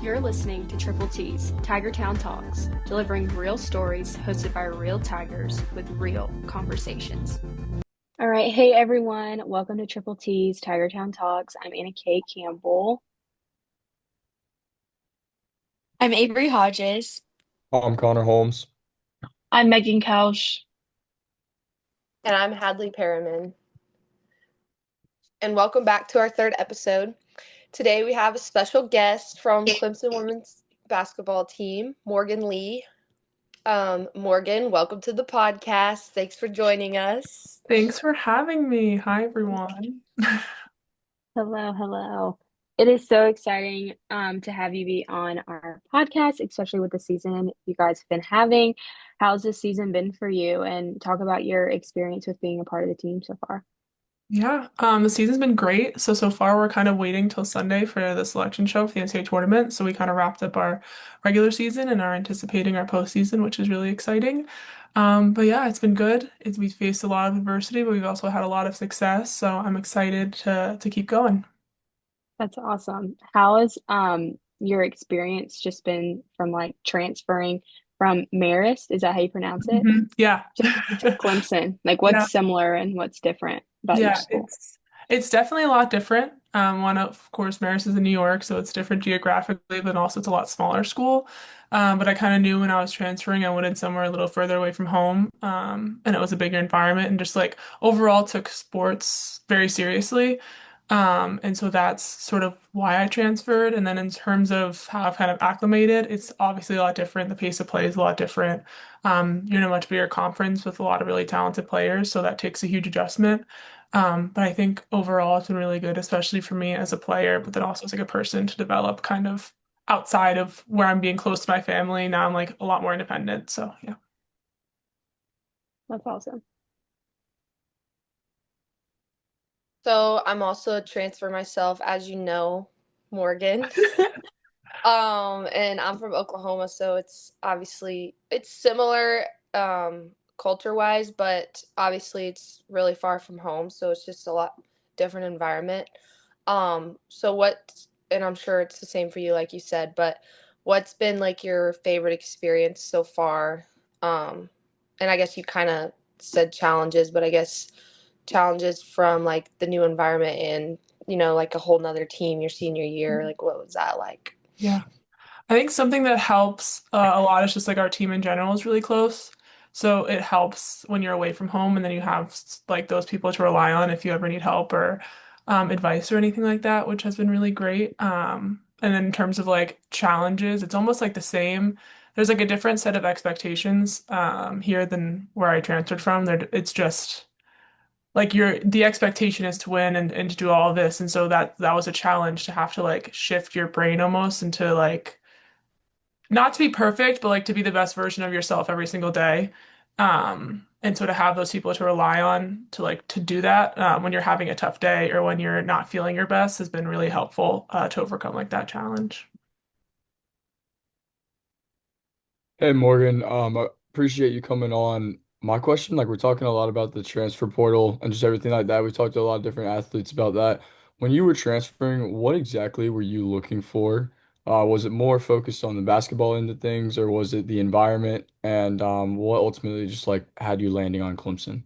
You're listening to Triple T's Tiger Town Talks, delivering real stories hosted by real Tigers with real conversations. All right, hey everyone, welcome to Triple T's Tiger Town Talks. I'm Anna Kay Campbell. I'm Avery Hodges. I'm Connor Holmes. I'm Megan Couch. And I'm Hadley Perriman. And welcome back to our third episode. Today we have a special guest from Clemson women's basketball team, Morgan Lee. Morgan, welcome to the podcast. Thanks for joining us. Thanks for having me. Hi, everyone. Hello, hello. It is so exciting to have you be on our podcast, especially with the season you guys have been having. How's this season been for you? And talk about your experience with being a part of the team so far. Yeah, the season's been great. So far we're kind of waiting till Sunday for the selection show for the NCAA tournament. So we kind of wrapped up our regular season and are anticipating our postseason, which is really exciting. But yeah, it's been good. We've faced a lot of adversity, but we've also had a lot of success. So I'm excited to keep going. That's awesome. How has your experience just been from like transferring from Marist, is that how you pronounce it, Yeah. to Clemson? Like Yeah. what's similar and what's different about your Yeah, school? it's definitely a lot different. One of course, Marist is in New York, so it's different geographically, but also it's a lot smaller school. But I kind of knew when I was transferring, I wanted somewhere a little further away from home, and it was a bigger environment, and just like overall took sports very seriously. And so that's sort of why I transferred. And then in terms of how I've kind of acclimated, it's obviously a lot different. The pace of play is a lot different. You're in a much bigger conference with a lot of really talented players, so that takes a huge adjustment. But I think overall it's been really good, especially for me as a player, but then also as like a person to develop kind of outside of where I'm being close to my family. Now I'm like a lot more independent. So yeah. That's awesome. So I'm also a transfer myself, as you know, Morgan. And I'm from Oklahoma, so it's similar culture wise, but obviously it's really far from home, so it's just a lot different environment. So and I'm sure it's the same for you, like you said, but what's been like your favorite experience so far? And I guess you kind of said challenges, but I guess challenges from like the new environment and, like a whole nother team your senior year, like what was that like? Yeah. I think something that helps a lot is just like our team in general is really close. So it helps when you're away from home and then you have like those people to rely on if you ever need help or advice or anything like that, which has been really great. And then in terms of like challenges, it's almost like the same. There's like a different set of expectations here than where I transferred from. It's just like the expectation is to win and to do all of this. And so that was a challenge to have to like shift your brain almost into like not to be perfect, but like to be the best version of yourself every single day. And so to have those people to rely on to do that when you're having a tough day or when you're not feeling your best has been really helpful to overcome like that challenge. Hey Morgan, I appreciate you coming on. My question, like we're talking a lot about the transfer portal and just everything like that. We talked to a lot of different athletes about that. When you were transferring, what exactly were you looking for? Was it more focused on the basketball end of things, or was it the environment? And what ultimately just like had you landing on Clemson?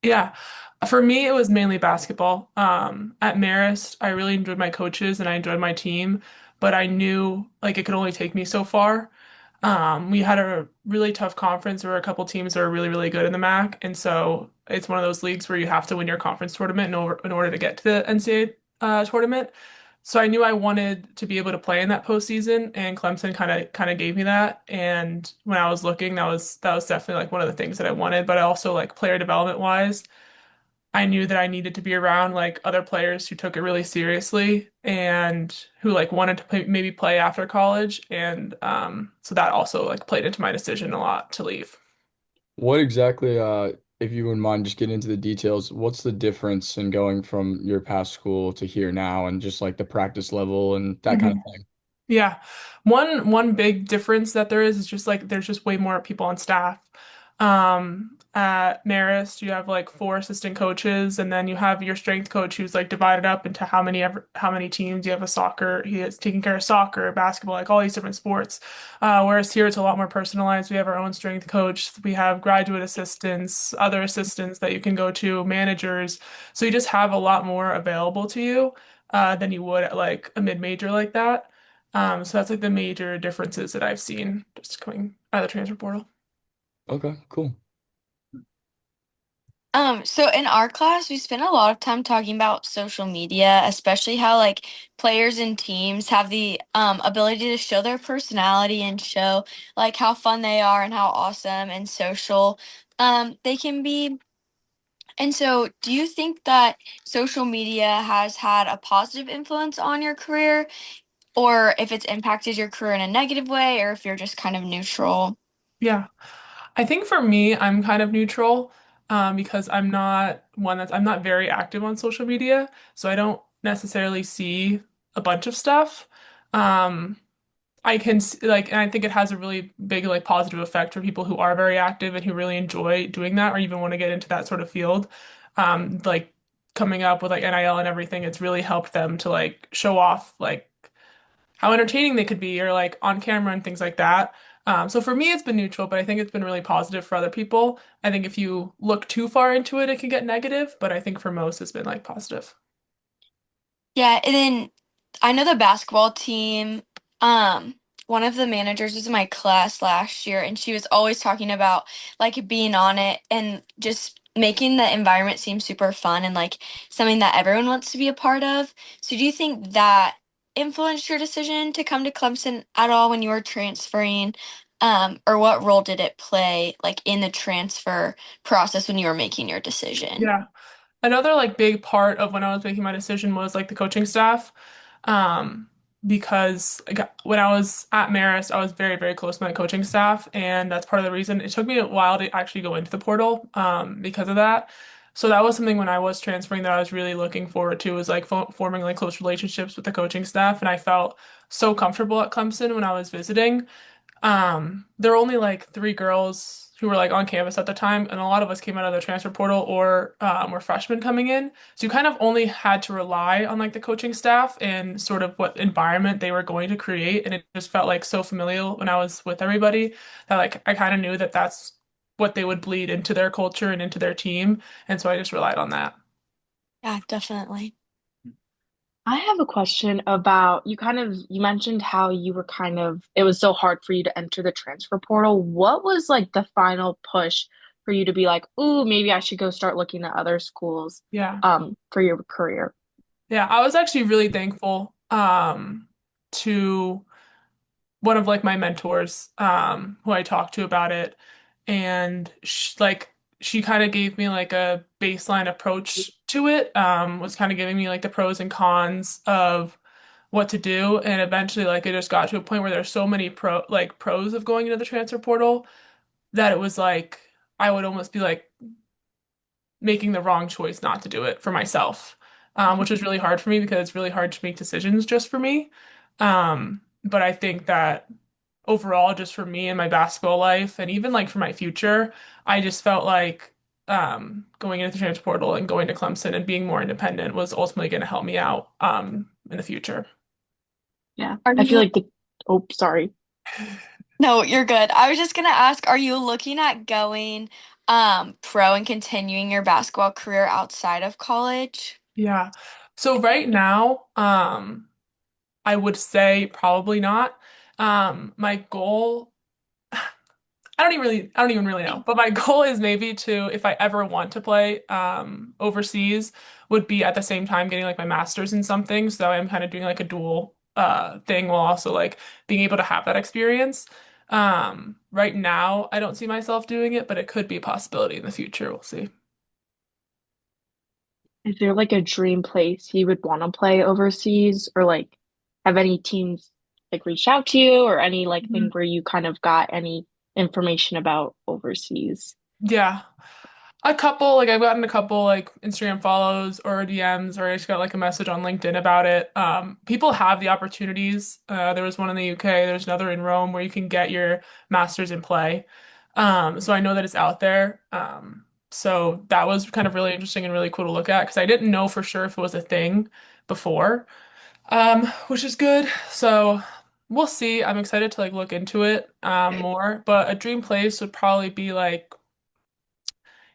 Yeah. For me, it was mainly basketball. At Marist, I really enjoyed my coaches and I enjoyed my team, but I knew like it could only take me so far. We had a really tough conference. There were a couple teams that were really, really good in the MAC, and so it's one of those leagues where you have to win your conference tournament in order to get to the NCAA tournament. So I knew I wanted to be able to play in that postseason, and Clemson kind of gave me that. And when I was looking, that was definitely like one of the things that I wanted. But I also like player development wise, I knew that I needed to be around like other players who took it really seriously and who like wanted to maybe play after college. And so that also like played into my decision a lot to leave. What exactly, if you wouldn't mind just getting into the details, what's the difference in going from your past school to here now and just like the practice level and that kind of Mhm. thing? Yeah. One big difference that there is just like there's just way more people on staff. At Marist, you have like four assistant coaches, and then you have your strength coach who's like divided up into how many teams. You have a soccer, he is taking care of soccer, basketball, like all these different sports. Whereas here it's a lot more personalized. We have our own strength coach, we have graduate assistants, other assistants that you can go to, managers. So you just have a lot more available to you than you would at like a mid-major like that. So that's like the major differences that I've seen just coming out of the transfer portal. Okay, cool. So in our class, we spent a lot of time talking about social media, especially how like players and teams have the ability to show their personality and show like how fun they are and how awesome and social they can be. And so, do you think that social media has had a positive influence on your career, or if it's impacted your career in a negative way, or if you're just kind of neutral? Yeah. I think for me, I'm kind of neutral because I'm not very active on social media, so I don't necessarily see a bunch of stuff. Um, like, and I think it has a really big like positive effect for people who are very active and who really enjoy doing that, or even want to get into that sort of field. Like coming up with like NIL and everything, it's really helped them to like show off like how entertaining they could be or like on camera and things like that. So for me, it's been neutral, but I think it's been really positive for other people. I think if you look too far into it, it can get negative, but I think for most, it's been like positive. Yeah, and then I know the basketball team, um, one of the managers was in my class last year and she was always talking about like being on it and just making the environment seem super fun and like something that everyone wants to be a part of. So do you think that influenced your decision to come to Clemson at all when you were transferring? Or what role did it play like in the transfer process when you were making your decision? Yeah. Another like big part of when I was making my decision was like the coaching staff. Um, because when I was at Marist, I was very, very close to my coaching staff, and that's part of the reason it took me a while to actually go into the portal, because of that. So that was something when I was transferring that I was really looking forward to was like forming like close relationships with the coaching staff, and I felt so comfortable at Clemson when I was visiting. There were only like three girls who were like on campus at the time, and a lot of us came out of the transfer portal or were freshmen coming in. So you kind of only had to rely on like the coaching staff and sort of what environment they were going to create, and it just felt like so familial when I was with everybody that like I kind of knew that that's what they would bleed into their culture and into their team, and so I just relied on that. Yeah, definitely. I have a question about you mentioned how you were it was so hard for you to enter the transfer portal. What was like the final push for you to be like, ooh, maybe I should go start looking at other schools Yeah. for your career? Yeah, I was actually really thankful to one of like my mentors who I talked to about it, and she kind of gave me like a baseline approach to it, was kind of giving me like the pros and cons of what to do, and eventually like it just got to a point where there's so many pros of going into the transfer portal that it was like I would almost be like making the wrong choice not to do it for myself, which is really hard for me because it's really hard to make decisions just for me. But I think that overall, just for me and my basketball life, and even like for my future, I just felt like going into the transfer portal and going to Clemson and being more independent was ultimately going to help me out in the future. Yeah. Are I feel you like oh, sorry. No, you're good. I was just gonna ask, are you looking at going pro and continuing your basketball career outside of college? Yeah. So right now, I would say probably not. My goal I don't even really know. But my goal is maybe to, if I ever want to play overseas, would be at the same time getting like my master's in something. So I'm kind of doing like a dual thing while also like being able to have that experience. Right now, I don't see myself doing it, but it could be a possibility in the future. We'll see. Is there like a dream place you would want to play overseas, or like have any teams like reached out to you, or any like thing Mhm. where you kind of got any information about overseas? Yeah. A couple, like I've gotten a couple like Instagram follows or DMs, or I just got like a message on LinkedIn about it. People have the opportunities. There was one in the UK, there's another in Rome where you can get your master's in play. So I know that it's out there. So that was kind of really interesting and really cool to look at because I didn't know for sure if it was a thing before, which is good. So we'll see. I'm excited to like look into it more. But a dream place would probably be like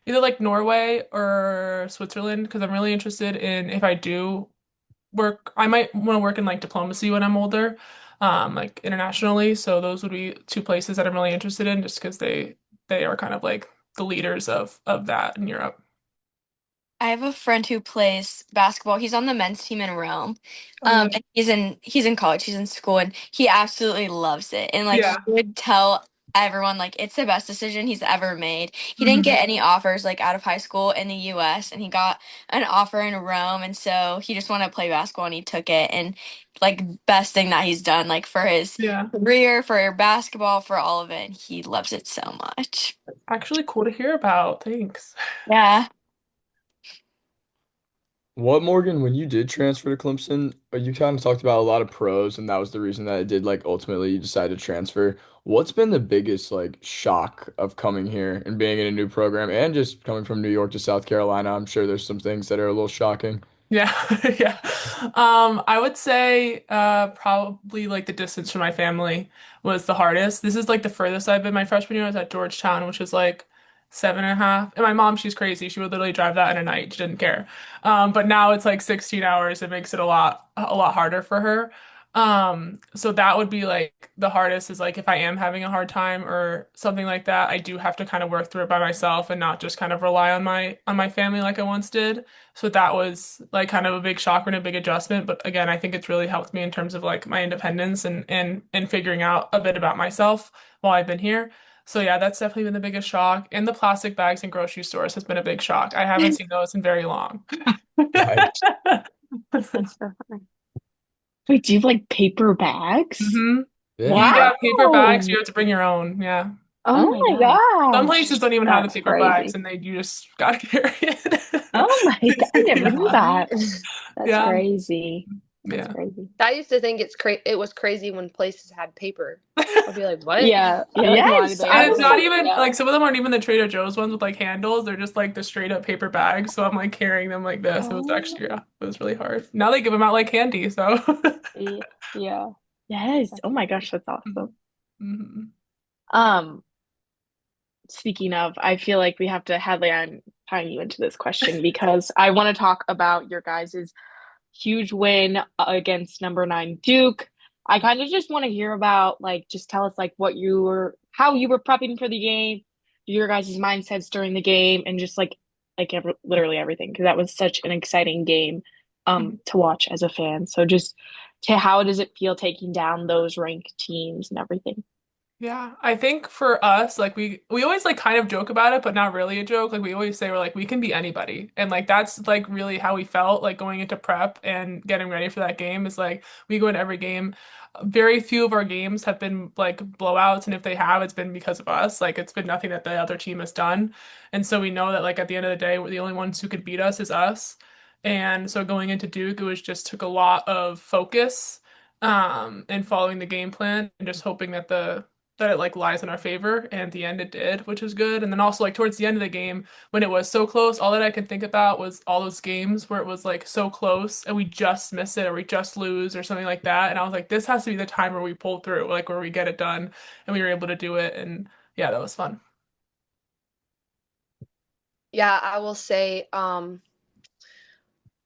either like Norway or Switzerland because I'm really interested in if I do work, I might want to work in like diplomacy when I'm older, like internationally. So those would be two places that I'm really interested in just because they are kind of like the leaders of that in Europe. I have a friend who plays basketball. He's on the men's team in Rome. Oh, really? And he's in college, he's in school, and he absolutely loves it. And like he Yeah. would tell everyone like it's the best decision he's ever made. He didn't Mhm. get any offers like out of high school in the US, and he got an offer in Rome, and so he just wanted to play basketball and he took it. And like best thing that he's done like for his Yeah. career, for basketball, for all of it. And he loves it so much. Actually cool to hear about. Thanks. Yeah. What, Morgan, when you did transfer to Clemson, you kind of talked about a lot of pros, and that was the reason that it did like ultimately you decided to transfer. What's been the biggest like shock of coming here and being in a new program and just coming from New York to South Carolina? I'm sure there's some things that are a little shocking. Yeah, yeah. I would say probably like the distance from my family was the hardest. This is like the furthest I've been my freshman year. I was at Georgetown, which was like 7.5. And my mom, she's crazy. She would literally drive that in a night. She didn't care. But now it's like 16 hours. It makes it a lot harder for her. So that would be like the hardest is like if I am having a hard time or something like that, I do have to kind of work through it by myself and not just kind of rely on my family like I once did. So that was like kind of a big shock and a big adjustment. But again, I think it's really helped me in terms of like my independence and figuring out a bit about myself while I've been here. So yeah, that's definitely been the biggest shock. And the plastic bags in grocery stores has been a big shock. I haven't seen those in very long. Yikes. That's so funny. Wait, do you have like paper bags? hmm Yeah. Yeah, paper bags, Wow. you have to bring your own. Yeah. Oh Oh my my Some gosh. places don't even have the That's paper bags crazy. and you just gotta carry it. Oh my God. I never knew gosh. that. That's Yeah. crazy. That's Yeah. crazy. I used to think it was crazy when places had paper. I'd be like, what? Yeah. Yeah. Like Yes, laundry and bags. it's not Or, even yeah. like some of them aren't even the Trader Joe's ones with like handles. They're just like the straight up paper bags. So I'm like carrying them like this. It was Oh, actually, yeah, it was really hard. Now they give them out like candy. So, yeah. Yes. That's Oh my gosh, that's Mhm. awesome. Mhm. Um, Speaking of, I feel like we have to, Hadley, I'm tying you into this question because I want to talk about your guys' huge win against number nine Duke. I kind of just want to hear about like just tell us like how you were prepping for the game, your guys' mindsets during the game, and just literally everything because that was such an exciting game to watch as a fan. So just to how does it feel taking down those ranked teams and everything? Yeah, I think for us, like we always like kind of joke about it, but not really a joke. Like we always say we're like we can be anybody. And like that's like really how we felt like going into prep and getting ready for that game is like we go into every game. Very few of our games have been like blowouts, and if they have, it's been because of us. Like it's been nothing that the other team has done. And so we know that like at the end of the day, the only ones who could beat us is us. And so going into Duke, it was just took a lot of focus and following the game plan and just hoping that it like lies in our favor, and at the end it did, which is good. And then also like towards the end of the game when it was so close, all that I could think about was all those games where it was like so close and we just miss it or we just lose or something like that. And I was like, this has to be the time where we pull through, like where we get it done, and we were able to do it. And yeah, that was fun. Yeah, I will say,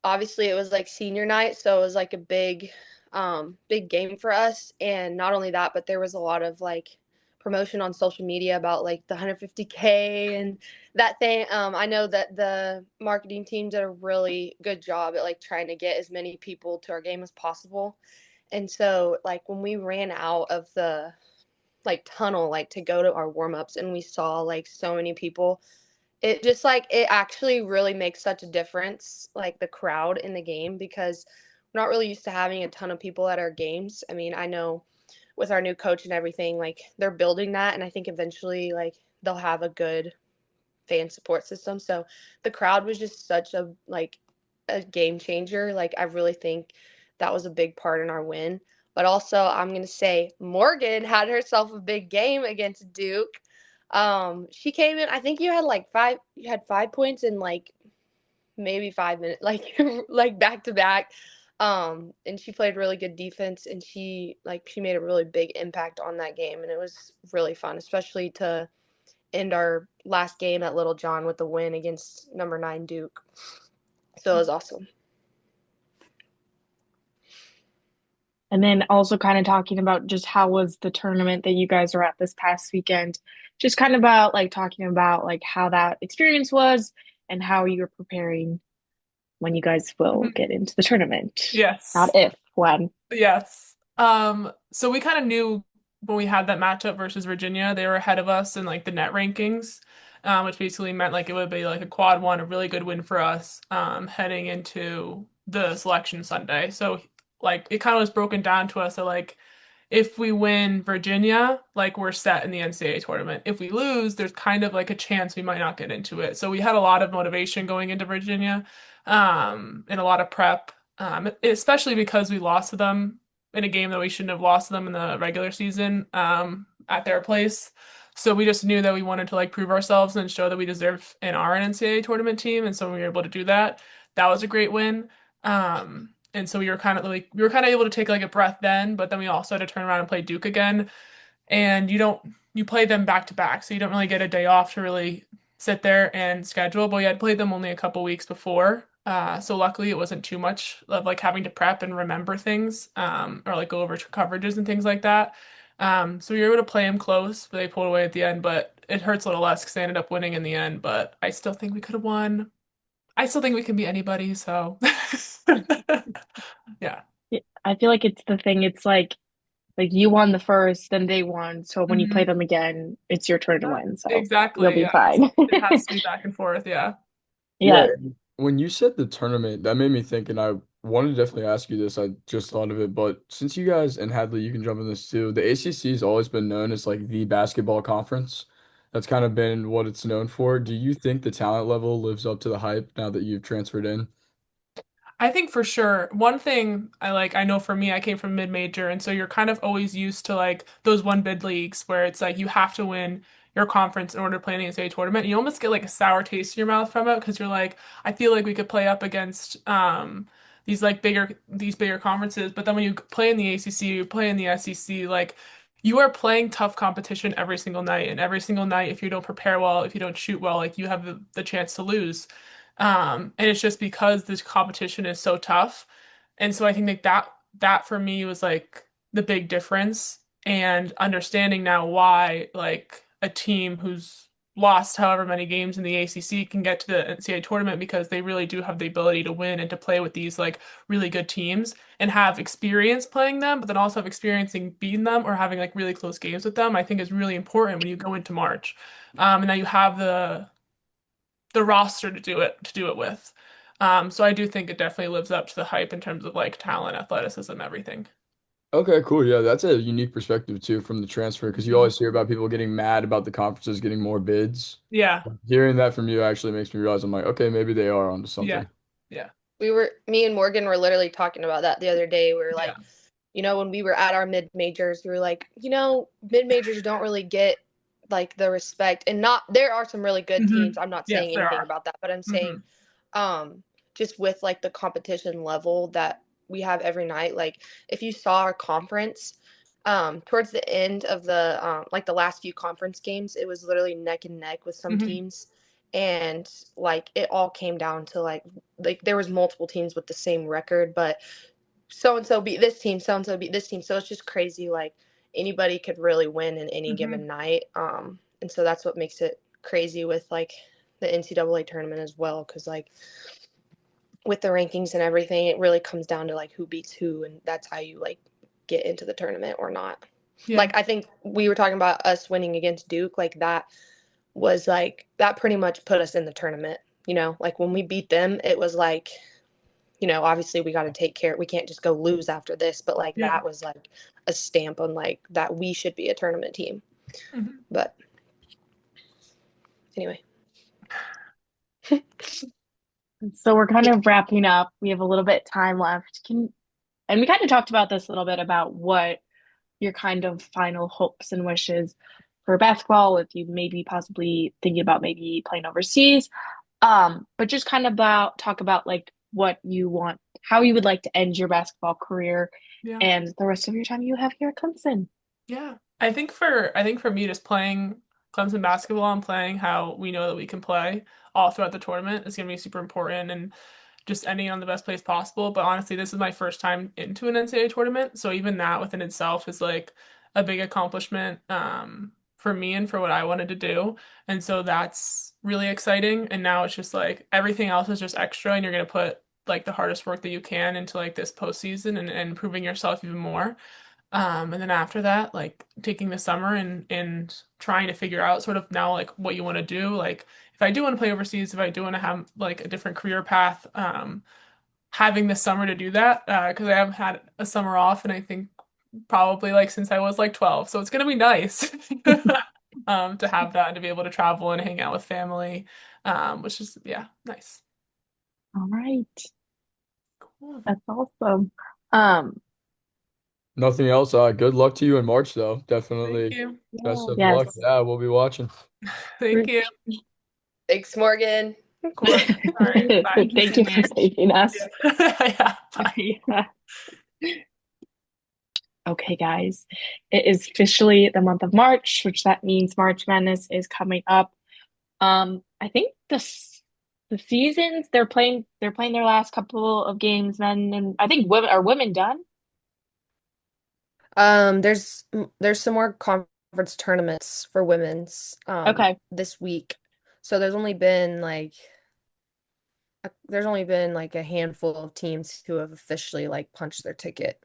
obviously it was like senior night, so it was like a big game for us. And not only that, but there was a lot of like promotion on social media about like the 150K and that thing. I know that the marketing team did a really good job at like trying to get as many people to our game as possible. And so like when we ran out of the like tunnel like to go to our warm-ups and we saw like so many people, it just like it actually really makes such a difference, like the crowd in the game, because we're not really used to having a ton of people at our games. I mean, I know with our new coach and everything, like they're building that, and I think eventually like they'll have a good fan support system. So the crowd was just such a game changer. Like I really think that was a big part in our win. But also, I'm gonna say Morgan had herself a big game against Duke. She came in, I think you had 5 points in like maybe 5 minutes, like like back to back. And she played really good defense, and she made a really big impact on that game, and it was really fun, especially to end our last game at Little John with the win against number 9 Duke. So it was awesome. And then also kind of talking about just how was the tournament that you guys were at this past weekend. Just kind of about like talking about like how that experience was and how you're preparing when you guys will Mhm. get into the tournament. Not Yes. if, when. Yes. So we kind of knew when we had that matchup versus Virginia, they were ahead of us in like the net rankings, which basically meant like it would be like a quad one, a really good win for us, heading into the selection Sunday. So like it kind of was broken down to us that like if we win Virginia, like we're set in the NCAA tournament. If we lose, there's kind of like a chance we might not get into it. So we had a lot of motivation going into Virginia, and a lot of prep, especially because we lost to them in a game that we shouldn't have lost to them in the regular season, at their place. So we just knew that we wanted to like prove ourselves and show that we deserve and are an NCAA tournament team, and so we were able to do that. That was a great win. And so we were kind of able to take like a breath then, but then we also had to turn around and play Duke again. And you play them back to back, so you don't really get a day off to really sit there and schedule. But we had played them only a couple weeks before. So luckily it wasn't too much of like having to prep and remember things, or like go over coverages and things like that. So we were able to play them close, but they pulled away at the end. But it hurts a little less because they ended up winning in the end. But I still think we could have won. I still think we can be anybody, so yeah. Yeah, I feel like it's the thing, it's like you won the first, then they won. So when you play Mhm. them again, it's your turn to Yeah, win. So you'll exactly. be Yeah. fine. It has to be back and forth. Yeah. Yeah, Yeah. and when you said the tournament, that made me think, and I wanted to definitely ask you this. I just thought of it, but since you guys and Hadley, you can jump in this too. The ACC has always been known as like the basketball conference. That's kind of been what it's known for. Do you think the talent level lives up to the hype now that you've transferred in? I think for sure. One thing I know for me, I came from mid-major, and so you're kind of always used to like those one bid leagues where it's like you have to win your conference in order to play in the NCAA tournament. You almost get like a sour taste in your mouth from it because you're like, I feel like we could play up against these bigger conferences, but then when you play in the ACC, you play in the SEC, like you are playing tough competition every single night, and every single night, if you don't prepare well, if you don't shoot well, like you have the chance to lose. And it's just because this competition is so tough. And so I think that for me was like the big difference, and understanding now why like a team who's lost however many games in the ACC can get to the NCAA tournament because they really do have the ability to win and to play with these like really good teams and have experience playing them, but then also have experience in beating them or having like really close games with them, I think is really important when you go into March. And now you have the roster to do it with. So I do think it definitely lives up to the hype in terms of like talent, athleticism, everything. Okay, cool. Yeah, that's a unique perspective too from the transfer because you Mhm. always hear about people getting mad about the conferences getting more bids. Yeah, Hearing that from you actually makes me realize I'm like, okay, maybe they are onto yeah, something. yeah, Me and Morgan were literally talking about that the other day. We were yeah. like, when we were at our mid majors, we were like, mid majors don't really get like the respect, and not there are some really good Hmm. teams. I'm not Yes, saying there anything are. about that, but I'm Hmm. saying just with like the competition level that we have every night, like if you saw our conference, towards the end of the like the last few conference games, it was literally neck and neck with some Hmm. teams, and like it all came down to like there was multiple teams with the same record, but so and so beat this team, so and so beat this team. So it's just crazy. Like anybody could really win in any Hmm. given night. And so that's what makes it crazy with like the NCAA tournament as well, because like with the rankings and everything, it really comes down to like who beats who, and that's how you like get into the tournament or not. Yeah. Like I think we were talking about us winning against Duke, like that was like that pretty much put us in the tournament. Like when we beat them, it was like obviously we got to take care. We can't just go lose after this, but like Yeah. that was like a stamp on like that we should be a tournament team. Hmm. But anyway, So we're kind of wrapping up. We have a little bit time left. And we kind of talked about this a little bit about what your kind of final hopes and wishes for basketball, if you maybe possibly thinking about maybe playing overseas. But just kind of about talk about like what you want, how you would like to end your basketball career Yeah. and the rest of your time you have here at Clemson. Yeah. I think for me just playing Clemson basketball and playing how we know that we can play all throughout the tournament is gonna be super important and just ending on the best place possible. But honestly, this is my first time into an NCAA tournament, so even that within itself is like a big accomplishment for me and for what I wanted to do. And so that's really exciting. And now it's just like everything else is just extra, and you're gonna put like the hardest work that you can into like this postseason and proving yourself even more. And then after that, like taking the summer and trying to figure out sort of now like what you want to do. Like if I do want to play overseas, if I do want to have like a different career path, having the summer to do that, because I haven't had a summer off and I think probably like since I was like 12. So it's gonna be nice to have that and to be able to travel and hang out with family, which is yeah, nice. All right. Cool. That's awesome. Um, Nothing else. Good luck to you in March, though. Thank Definitely. you. Best Yeah. of luck. yes. Yeah, we'll be watching. Thank you. Thanks, Morgan. Of course. All right. Bye. Thank you for saving us. Yeah. Bye. Yeah. Okay, guys. It is officially the month of March, which that means March Madness is coming up. I think the seasons they're playing their last couple of games, men, and I think women done? There's some more conference tournaments for women's Okay. this week. So there's only been like a handful of teams who have officially like punched their ticket.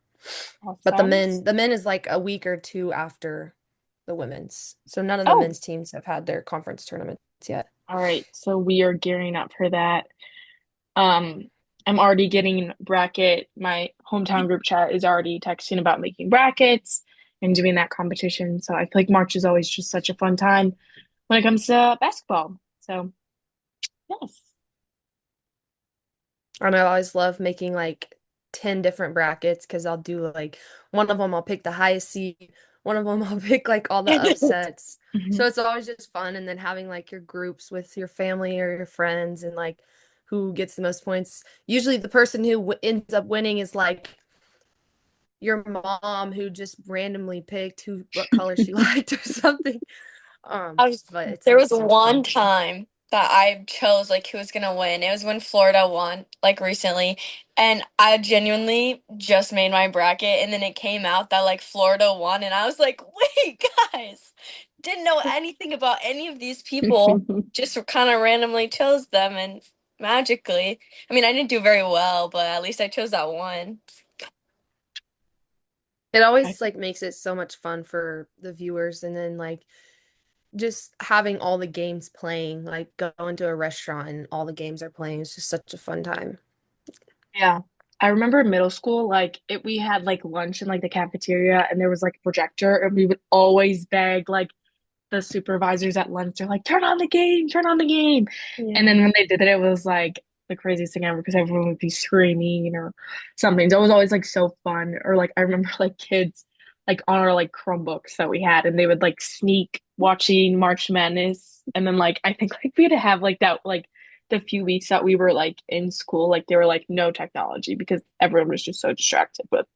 But the Awesome. men is like a week or two after the women's. So none of the Oh, men's teams have had their conference tournaments yet. all right. So we are gearing up for that. Um, I'm already getting bracket. My hometown group chat is already texting about making brackets and doing that competition. So I feel like March is always just such a fun time when it comes to basketball. So yes. And I always love making like 10 different brackets because I'll do like one of them I'll pick the highest seed, one of them I'll pick like all the upsets. So it's always just fun. And then having like your groups with your family or your friends and like who gets the most points. Usually the person who ends up winning is like your mom who just randomly picked what color she liked or something. I was But it's there always was so much one fun. time that I chose like who was gonna win. It was when Florida won, like recently. And I genuinely just made my bracket and then it came out that like Florida won and I was like, wait, guys, didn't know anything about any of these people. Just kind of randomly chose them and magically. I mean, I didn't do very well, but at least I chose that one. It always like makes it so much fun for the viewers and then like just having all the games playing, like going to a restaurant and all the games are playing is just such a fun time. Yeah. I remember in middle school, like we had like lunch in like the cafeteria and there was like a projector and we would always beg like the supervisors at lunch, they're like, turn on the game, turn on the game. And then Yeah. when they did it, it was like the craziest thing ever because everyone would be screaming or something. So it was always like so fun. Or like I remember like kids like on our like Chromebooks that we had and they would like sneak watching March Madness. And then like I think like we had to have like that like the few weeks that we were like in school, like there were like no technology because everyone was just so distracted with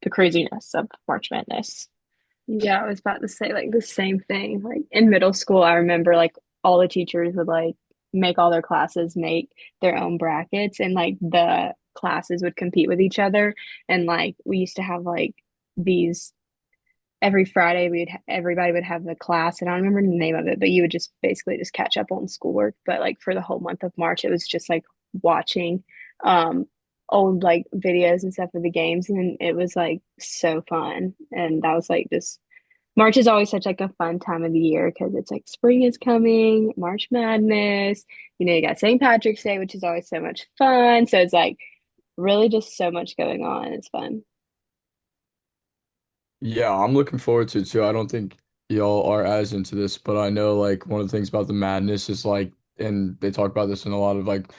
the craziness of March Madness. Yeah, I was about to say like the same thing. Like in middle school, I remember like all the teachers would like make all their classes make their own brackets and like the classes would compete with each other. And like we used to have like these every Friday everybody would have the class and I don't remember the name of it, but you would just basically just catch up on schoolwork. But like for the whole month of March, it was just like watching um old like videos and stuff of the games and it was like so fun. And that was like just March is always such like a fun time of the year because it's like spring is coming, March Madness, you got St. Patrick's Day, which is always so much fun. So it's like really just so much going on. It's fun. Yeah, I'm looking forward to it too. I don't think y'all are as into this, but I know like one of the things about the madness is like, and they talk about this in a lot of like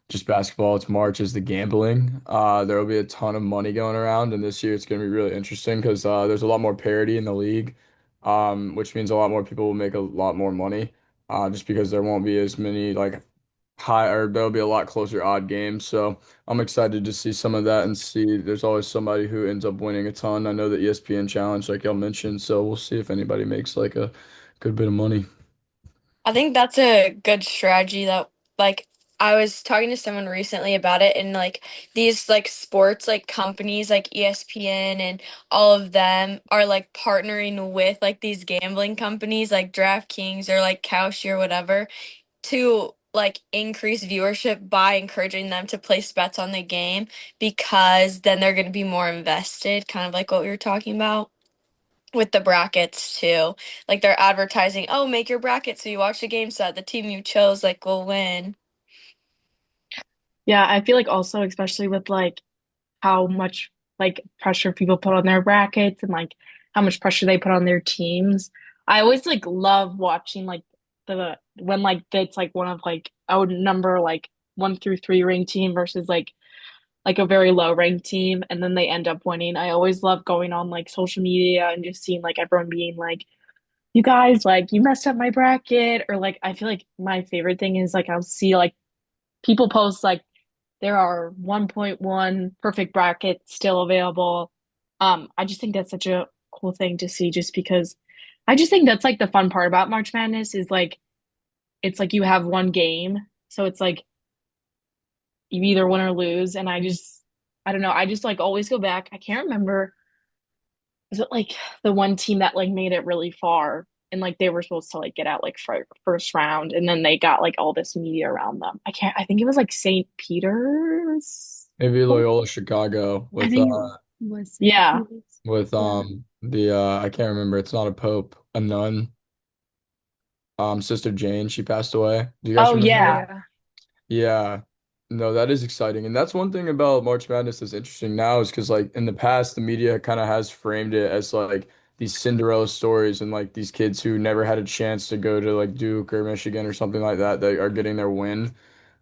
just basketball, it's March is the gambling. There will be a ton of money going around, and this year it's going to be really interesting because there's a lot more parity in the league. which means a lot more people will make a lot more money, just because there won't be as many like high or there'll be a lot closer odd games. So I'm excited to see some of that and see there's always somebody who ends up winning a ton. I know the ESPN challenge, like y'all mentioned, so we'll see if anybody makes like a good bit of money. I think that's a good strategy that like I was talking to someone recently about it and like these like sports like companies like ESPN and all of them are like partnering with like these gambling companies like DraftKings or like Kalshi or whatever to like increase viewership by encouraging them to place bets on the game because then they're going to be more invested, kind of like what we were talking about with the brackets too. Like they're advertising, oh, make your bracket so you watch the game so that the team you chose like will win. Yeah, I feel like also, especially with like how much like pressure people put on their brackets and like how much pressure they put on their teams. I always like love watching like the when like it's like one of like I would number like 1 through 3 ranked team versus like a very low ranked team and then they end up winning. I always love going on like social media and just seeing like everyone being like, you guys, like you messed up my bracket, or like I feel like my favorite thing is like I'll see like people post like there are 1.1 perfect brackets still available. I just think that's such a cool thing to see just because I just think that's like the fun part about March Madness is like it's like you have one game. So it's like you either win or lose. And I don't know, I just like always go back. I can't remember, is it like the one team that like made it really far and like they were supposed to like get out like first round and then they got like all this media around them. I think it was like St. Peter's. Maybe Loyola Chicago I with think it was St. Yeah. Peter's. with Yeah. the I can't remember. It's not a pope, a nun. Sister Jane, she passed away. Do you guys Oh remember Oh that? yeah. yeah. Yeah. No, that is exciting. And that's one thing about March Madness that's interesting now is because like in the past the media kind of has framed it as like these Cinderella stories and like these kids who never had a chance to go to like Duke or Michigan or something like that that are getting their win.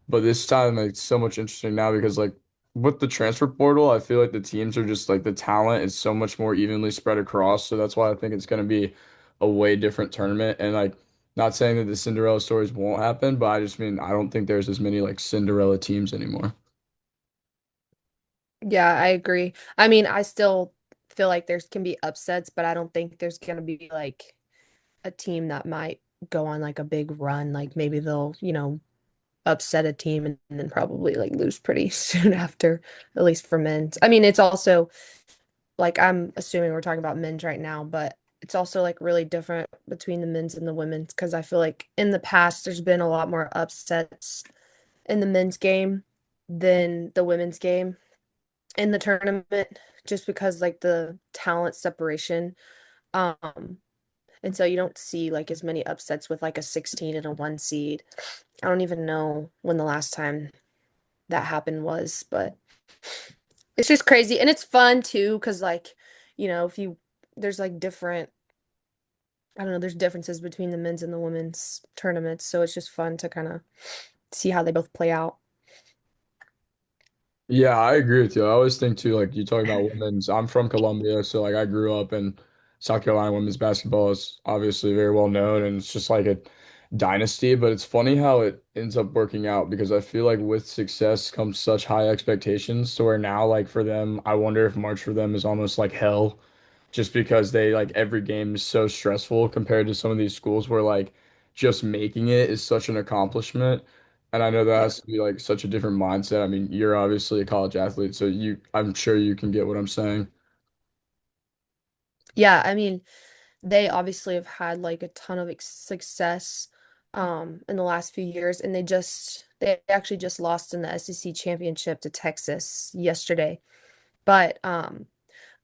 But this time, like, it's so much interesting now because, like, with the transfer portal, I feel like the teams are just like the talent is so much more evenly spread across. So that's why I think it's going to be a way different tournament. And, like, not saying that the Cinderella stories won't happen, but I just mean I don't think there's as many like Cinderella teams anymore. Yeah, I agree. I mean, I still feel like there's can be upsets, but I don't think there's gonna be like a team that might go on like a big run. Like maybe they'll, upset a team and then probably like lose pretty soon after, at least for men's. I mean, it's also like I'm assuming we're talking about men's right now, but it's also like really different between the men's and the women's because I feel like in the past there's been a lot more upsets in the men's game than the women's game in the tournament just because like the talent separation. Um, and so you don't see like as many upsets with like a 16 and a 1 seed. I don't even know when the last time that happened was, but it's just crazy and it's fun too because like, if you there's like different I don't know, there's differences between the men's and the women's tournaments, so it's just fun to kind of see how they both play out. Yeah, I agree with you. I always think too, like you talk about women's. I'm from Columbia, so like I grew up in South Carolina. Women's basketball is obviously very well known, and it's just like a dynasty. But it's funny how it ends up working out because I feel like with success comes such high expectations. So where now, like for them, I wonder if March for them is almost like hell, just because they like every game is so stressful compared to some of these schools where like just making it is such an accomplishment. And I know that Yeah. has to be like such a different mindset. I mean, you're obviously a college athlete, so I'm sure you can get what I'm saying. Yeah, I mean, they obviously have had like a ton of success in the last few years and they actually just lost in the SEC championship to Texas yesterday. But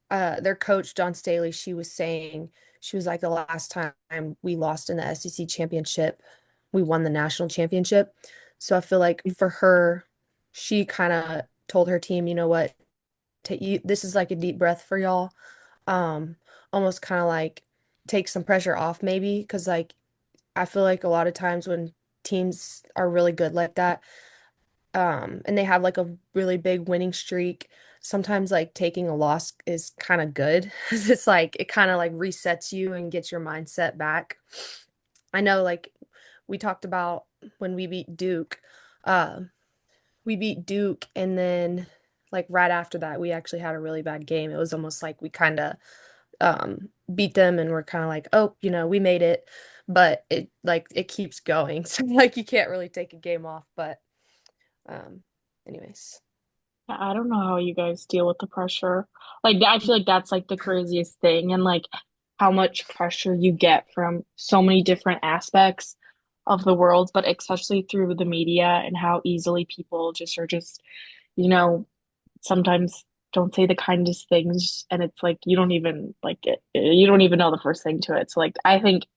their coach Dawn Staley, she was like the last time we lost in the SEC championship, we won the national championship. So I feel like for her, she kind of told her team, you know what, take you this is like a deep breath for y'all. Um, Almost kind of like take some pressure off maybe because like I feel like a lot of times when teams are really good like that, and they have like a really big winning streak, sometimes like taking a loss is kind of good. It's like it kind of like resets you and gets your mindset back. I know like we talked about when uh, we beat Duke and then like right after that we actually had a really bad game. It was almost like we kind of beat them and we're kind of like, oh, we made it, but it keeps going. So like you can't really take a game off, but um anyways. I don't know how you guys deal with the pressure. Like, I feel like that's like the craziest thing, and like how much pressure you get from so many different aspects of the world, but especially through the media and how easily people just are just, you know, sometimes don't say the kindest things, and it's like you don't even like it. You don't even know the first thing to it. So like, I think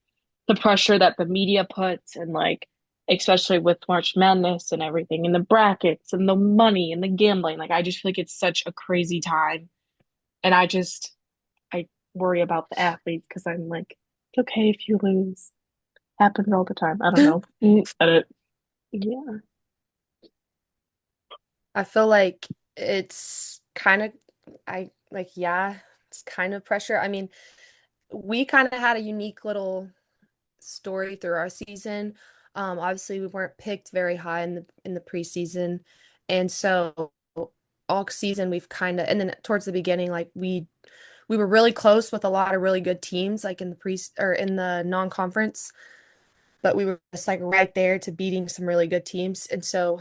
the pressure that the media puts and like especially with March Madness and everything and the brackets and the money and the gambling, like I just feel like it's such a crazy time. And I worry about the athletes because I'm like, it's okay if you lose. Happens all the time. I don't know. Edit. Yeah. I feel like it's kind of I like yeah, it's kind of pressure. I mean, we kind of had a unique little story through our season. Obviously we weren't picked very high in the preseason. And so all season we've kind of and then towards the beginning like we were really close with a lot of really good teams like in the pre or in the non-conference, but we were just like right there to beating some really good teams. And so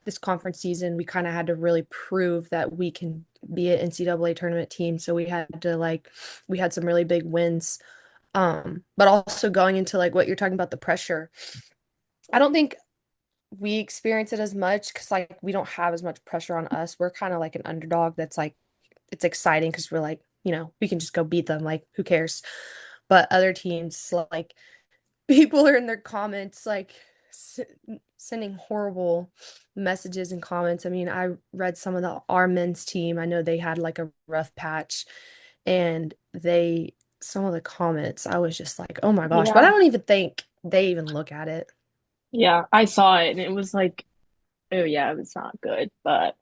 this conference season, we kind of had to really prove that we can be an NCAA tournament team. So we had some really big wins. But also going into like what you're talking about, the pressure, I don't think we experience it as much because like we don't have as much pressure on us. We're kind of like an underdog that's like, it's exciting because we're like, we can just go beat them. Like, who cares? But other teams, like, people are in their comments like s sending horrible messages and comments. I mean, I read some of our men's team. I know they had like a rough patch and some of the comments, I was just like, oh my gosh, but I Yeah. don't even think they even look at it. Yeah. I saw it and it was like, oh yeah, it was not good. But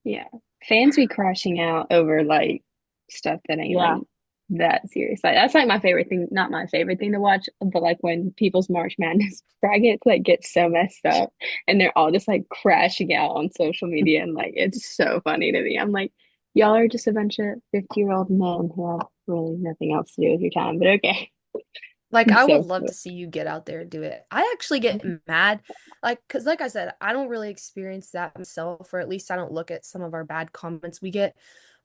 Yeah. Fans be crashing out over like stuff that ain't yeah. like that serious. Like that's like my favorite thing, not my favorite thing to watch, but like when people's March Madness brackets like get so messed up and they're all just like crashing out on social media and like it's so funny to me. I'm like, y'all are just a bunch of 50-year-old men who have really nothing else to do with your time, but okay. Like, It's I would so love to see you get out there and do it. I actually get mad, like, because, like I said, I don't really experience that myself, or at least I don't look at some of our bad comments we get.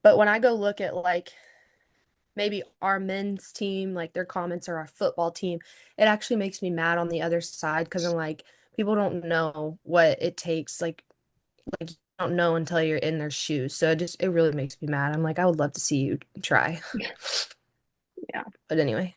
But when I go look at, like, maybe our men's team, like their comments or our football team, it actually makes me mad on the other side because I'm like, people don't know what it takes. Like you don't know until you're in their shoes. So it really makes me mad. I'm like, I would love to see you try. yeah. But anyway.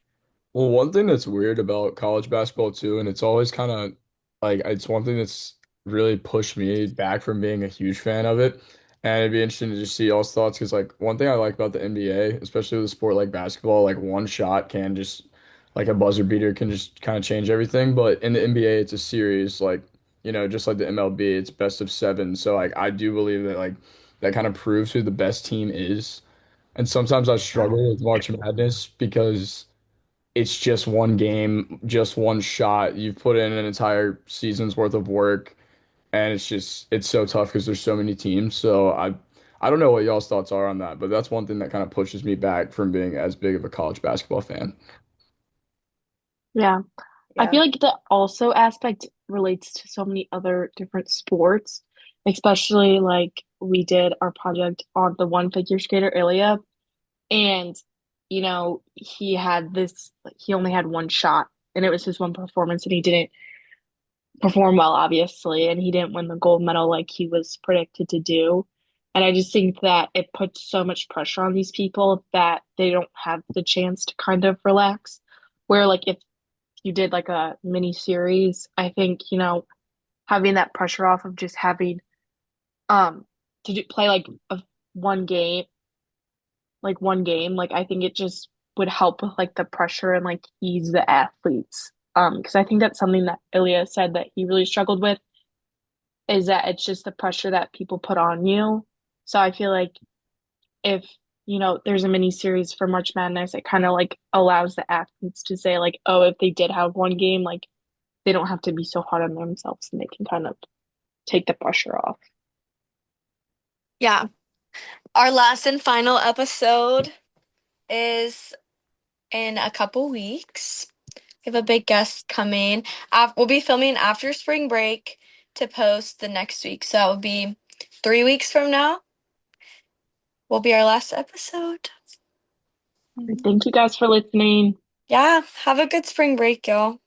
Well, one thing that's weird about college basketball too, and it's always kind of like it's one thing that's really pushed me back from being a huge fan of it. And it'd be interesting to just see y'all's thoughts because like one thing I like about the NBA, especially with a sport like basketball, like one shot can just like a buzzer beater can just kind of change everything. But in the NBA, it's a series, like just like the MLB, it's best of seven. So like I do believe that like that kind of proves who the best team is. And sometimes I struggle with March Madness because it's just one game, just one shot. You've put in an entire season's worth of work, and it's so tough because there's so many teams. So I don't know what y'all's thoughts are on that, but that's one thing that kind of pushes me back from being as big of a college basketball fan. Yeah. I Yeah. feel like the also aspect relates to so many other different sports, especially like we did our project on the one figure skater Ilya, and he only had one shot, and it was his one performance, and he didn't perform well, obviously, and he didn't win the gold medal like he was predicted to do. And I just think that it puts so much pressure on these people that they don't have the chance to kind of relax. Where like if you did like a mini series, I think, having that pressure off of just having um play like one game, like I think it just would help with like the pressure and like ease the athletes. Because I think that's something that Ilya said that he really struggled with is that it's just the pressure that people put on you. So I feel like if, there's a mini series for March Madness, it kind of like allows the athletes to say like, oh, if they did have one game, like they don't have to be so hard on themselves and they can kind of take the pressure off. Yeah. Our last and final episode is in a couple weeks. We have a big guest coming. We'll be filming after spring break to post the next week. So that will be 3 weeks from now. Will be our last episode. Thank you guys for listening. Yeah. Have a good spring break, y'all.